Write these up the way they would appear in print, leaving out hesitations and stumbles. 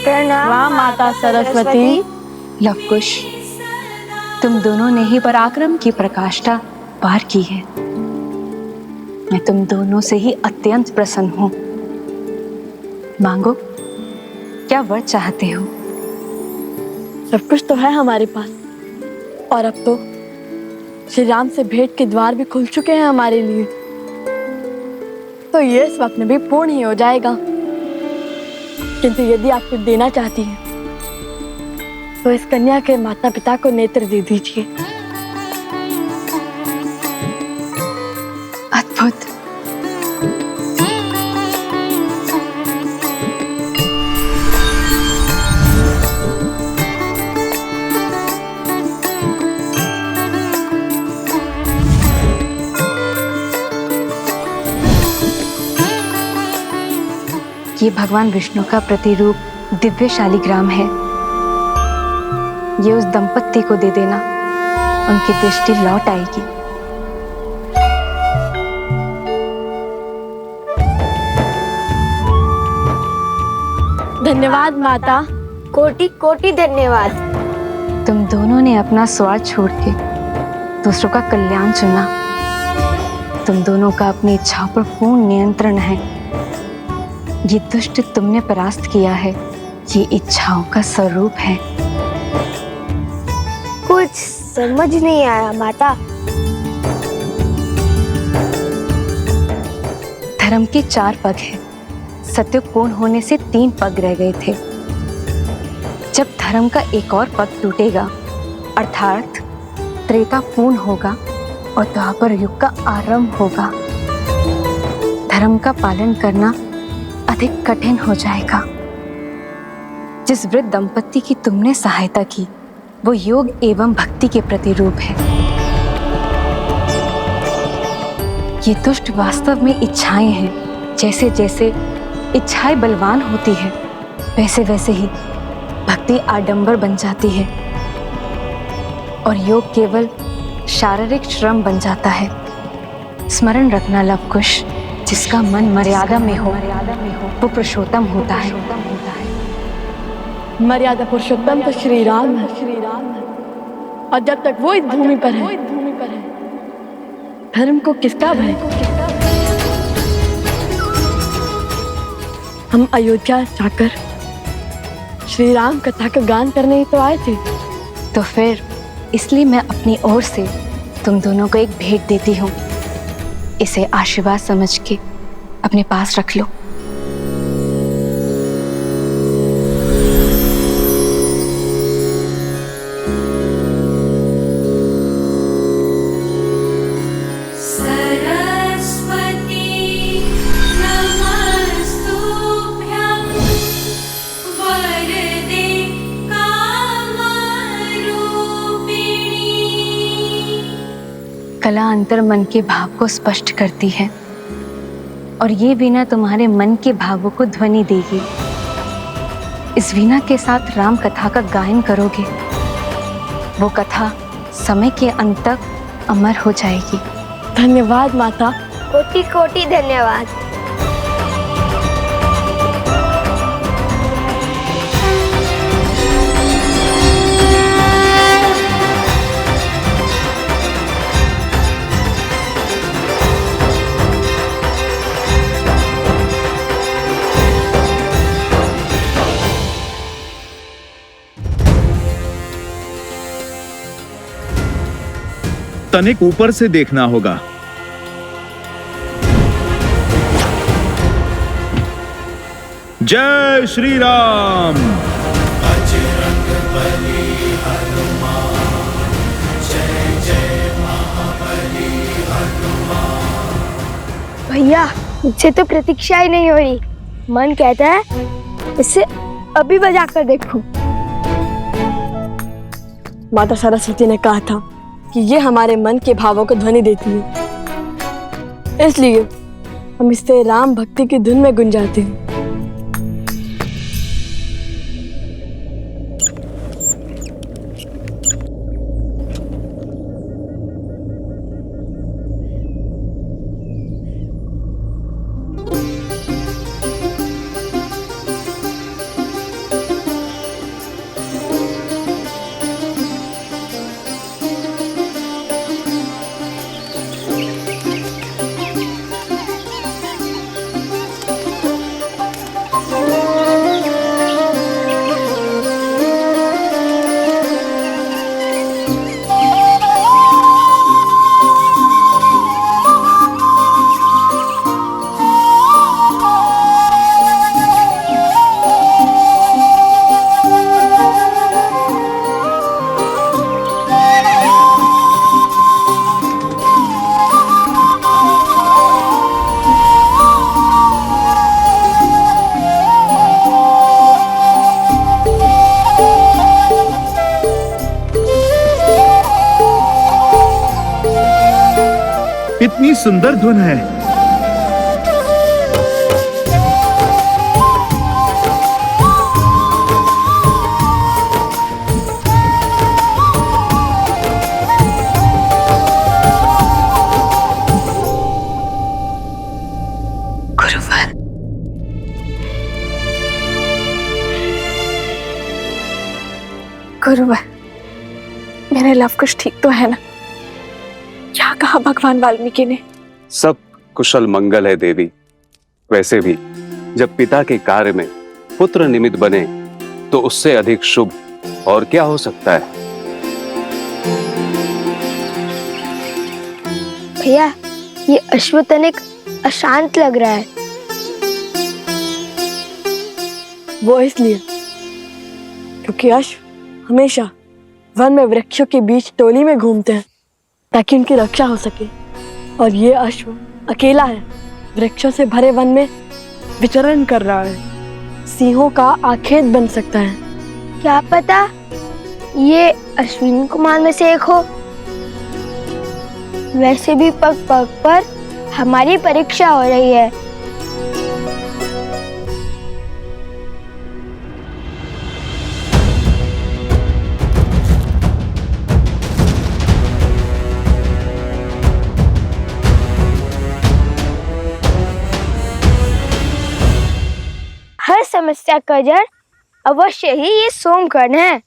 प्रणाम माता सरस्वती। लवकुश, तुम दोनों ने ही पराक्रम की प्रकाष्ठा पार की है। मैं तुम दोनों से ही अत्यंत प्रसन्न हूं। मांगो, क्या वर चाहते हो? सब कुछ तो है हमारे पास, और अब तो श्री राम से भेंट के द्वार भी खुल चुके हैं हमारे लिए। तो ये स्वप्न भी पूर्ण ही हो जाएगा। किंतु यदि आप कुछ देना चाहती हैं तो इस कन्या के माता पिता को नेत्र दे दीजिए। अद्भुत। ये भगवान विष्णु का प्रतिरूप दिव्य शालिग्राम है। ये उस दंपत्ति को दे देना, उनकी दृष्टि लौट आएगी। धन्यवाद माता। कोटि कोटि धन्यवाद। तुम दोनों ने अपना स्वार्थ छोड़ के दूसरों का कल्याण चुना। तुम दोनों का अपनी इच्छाओं पर पूर्ण नियंत्रण है। ये दुष्ट तुमने परास्त किया है, ये इच्छाओं का स्वरूप है। कुछ समझ नहीं आया माता। धर्म के 4 पग हैं। सत्य पूर्ण होने से 3 पग रह गए थे। जब धर्म का एक और पग टूटेगा, अर्थात त्रेता पूर्ण होगा और द्वापर युग का आरंभ होगा, धर्म का पालन करना अधिक कठिन हो जाएगा। जिस वृद्ध दंपत्ति की तुमने सहायता की, वो योग एवं भक्ति के प्रतिरूप है। ये दुष्ट वास्तव में इच्छाएं हैं। जैसे जैसे इच्छाएं बलवान होती है, वैसे वैसे ही भक्ति आडंबर बन जाती है और योग केवल शारीरिक श्रम बन जाता है। स्मरण रखना लवकुश, जिसका मन मर्यादा में हो वो पुरुषोत्तम होता है। मर्यादा पुरुषोत्तम तो श्री राम है। और जब तक वो इस भूमि पर है, धर्म को किसका भय? हम अयोध्या जाकर श्री राम कथा का गान करने ही तो आए थे। तो फिर इसलिए मैं अपनी ओर से तुम दोनों को एक भेंट देती हूँ। इसे आशीर्वाद समझ के अपने पास रख लो। कला अंतर मन के भाव को स्पष्ट करती है और ये वीणा तुम्हारे मन के भावों को ध्वनि देगी। इस वीणा के साथ राम कथा का गायन करोगे, वो कथा समय के अंत तक अमर हो जाएगी। धन्यवाद माता। कोटि कोटि धन्यवाद। तनिक ऊपर से देखना होगा। जय श्री राम। बजरंगबली हनुमान, जय जय महाबली हनुमान। भैया, मुझसे तो प्रतीक्षा ही नहीं हो रही। मन कहता है इसे अभी बजा कर देखूं। माता सरस्वती ने कहा था कि ये हमारे मन के भावों को ध्वनि देती है, इसलिए हम इससे राम भक्ति की धुन में गुंजाते हैं। इतनी सुंदर धुन है। गुरुवर, गुरुवर, मेरे लव कुश ठीक तो है ना? क्या कहा भगवान वाल्मीकि ने? सब कुशल मंगल है देवी। वैसे भी जब पिता के कार्य में पुत्र निमित्त बने तो उससे अधिक शुभ और क्या हो सकता है। भैया, ये अश्वतनिक अशांत लग रहा है। वो इसलिए क्योंकि अश्व हमेशा वन में वृक्षों के बीच टोली में घूमते हैं ताकि उनकी रक्षा हो सके, और ये अश्व अकेला है, वृक्षों से भरे वन में विचरण कर रहा है। सिंहों का आखेट बन सकता है। क्या पता ये अश्विन कुमार में से एक हो। वैसे भी पग पग पर हमारी परीक्षा हो रही है। हर समस्या का जड़ अवश्य ही ये सोमकर्ण है।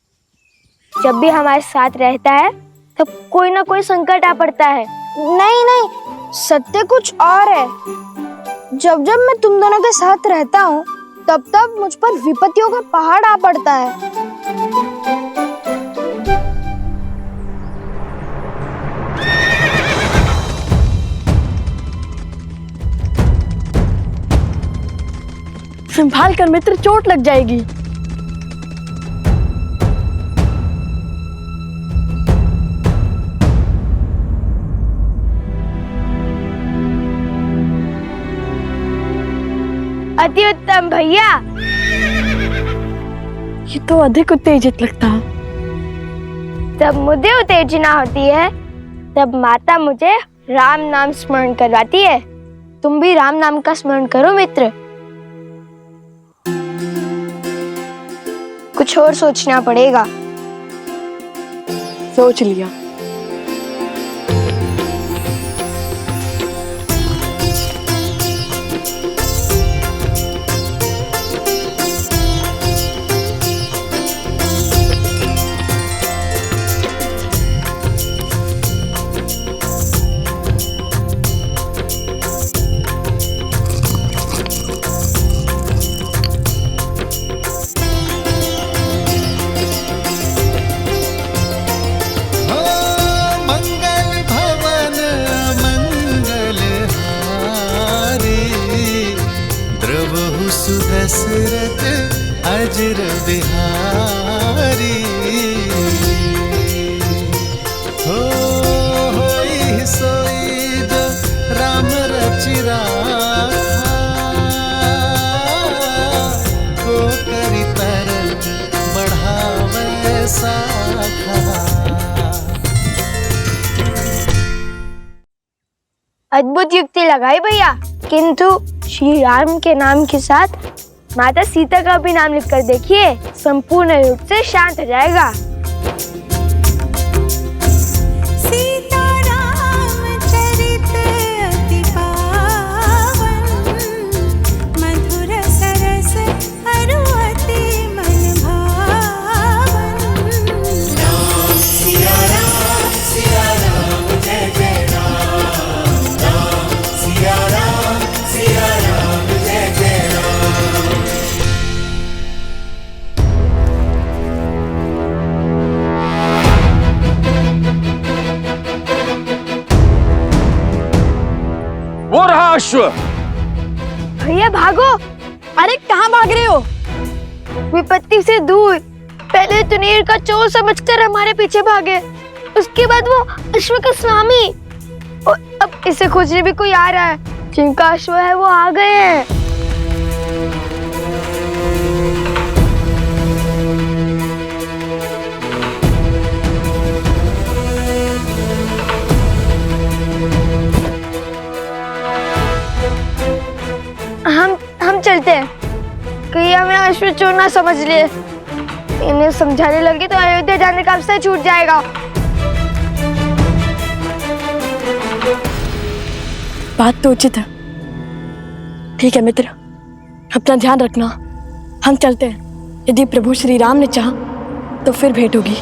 जब भी हमारे साथ रहता है तब कोई ना कोई संकट आ पड़ता है। नहीं नहीं, सत्य कुछ और है। जब जब मैं तुम दोनों के साथ रहता हूँ तब तब मुझ पर विपत्तियों का पहाड़ आ पड़ता है। संभाल कर मित्र, चोट लग जाएगी। अति उत्तम भैया। ये तो अधिक उत्तेजित लगता है। जब मुझे उत्तेजना होती है तब माता मुझे राम नाम स्मरण करवाती है। तुम भी राम नाम का स्मरण करो मित्र। कुछ और सोचना पड़ेगा। सोच लिया। दशरथ अजर बिहारी होई सोई जो राम रचि राखा को करी तरन बढ़ावे साखा। अद्भुत युक्ति लगाई भैया, किंतु श्री राम के नाम के साथ माता सीता का भी नाम लिखकर देखिए, संपूर्ण रूप से शांत हो जाएगा। वो रहा अश्व। भैया भागो। अरे कहाँ भाग रहे हो? विपत्ति से दूर। पहले तुनीर का चोर समझकर हमारे पीछे भागे, उसके बाद वो अश्व का स्वामी, और अब इसे खोजने भी कोई आ रहा है। जिनका अश्व है वो आ गए हैं। चलते हैं, कहीं हमें अश्व चोर ना समझ लिए। इन्हें समझाने लगे तो अयोध्या जाने का अवसर छूट जाएगा। बात तो उचित है। ठीक है मित्र, अपना ध्यान रखना। हम चलते हैं। यदि प्रभु श्री राम ने चाहा तो फिर भेंट होगी।